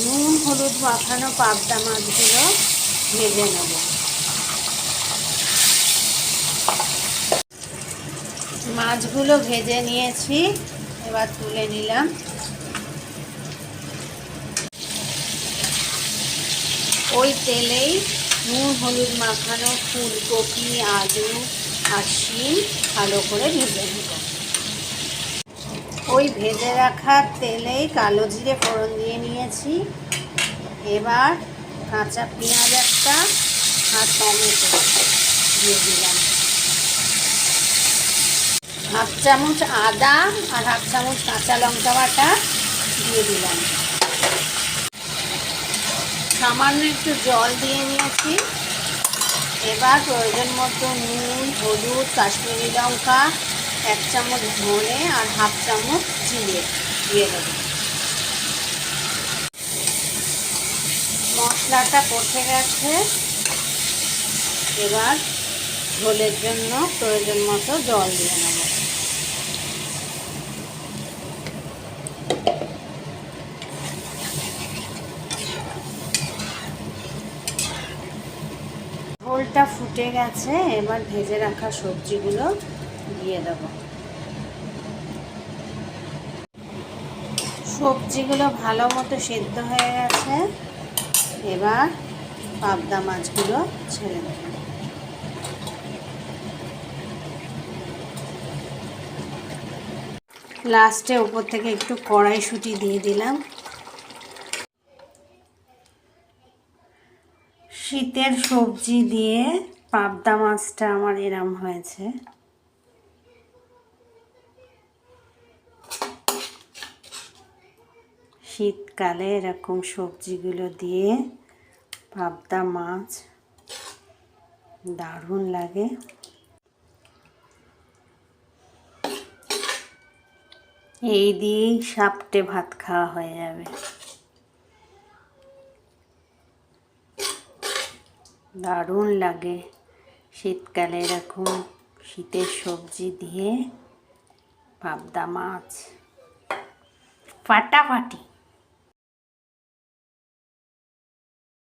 নুন হলুদ মাখানো পাবদা মাছগুলো ভেজে নেব। মাছগুলো ভেজে নিয়েছি, এবার তুলে নিলাম। ওই তেলেই নুন হলুদ মাখানো ফুলকপি, আলু আর শিম ভালো করে ভেজে নেব। ওই ভেজে রাখা তেলেই কালো জিরে ফোড়ন দিয়ে নিয়েছি। এবার কাঁচা পেঁয়াজ একটা আর টমেটো দিয়ে দিলাম। হাফ চামচ আদা আর হাফ চামচ কাঁচা লঙ্কা বাটা দিয়ে দিলাম। সামান্য একটু জল দিয়ে নিয়েছি। এবার প্রয়োজন মতো নুন, হলুদ, কাশ্মীরি লঙ্কা, 1 চামচ ধনে আর হাফ চামচ জিরে দিয়ে দেবো। মশলাটা কষে গেছে। এবার ঝোলের জন্য প্রয়োজন মতো জল দিয়ে নেব। ঝোলটা ফুটে গেছে, এবার ভেজে রাখা সবজিগুলো দিয়ে দেব। সবজিগুলো ভালো মতো সেদ্ধ হয়ে গেছে। এবার পাবদা মাছগুলো ছেড়ে দেব। লাস্টে উপর থেকে একটু কড়াইশুঁটি দিয়ে দিলাম। শীতের সবজি দিয়ে পাবদা মাছটা আমার এরম হয়েছে। শীতকালে এরকম সবজিগুলো দিয়ে পাবদা মাছ দারুণ লাগে। এই দিয়েই সাপটে ভাত খাওয়া হয়ে যাবে। দারুণ লাগে শীতকালে এরকম শীতের সবজি দিয়ে পাবদা মাছ ফাটাফাটি।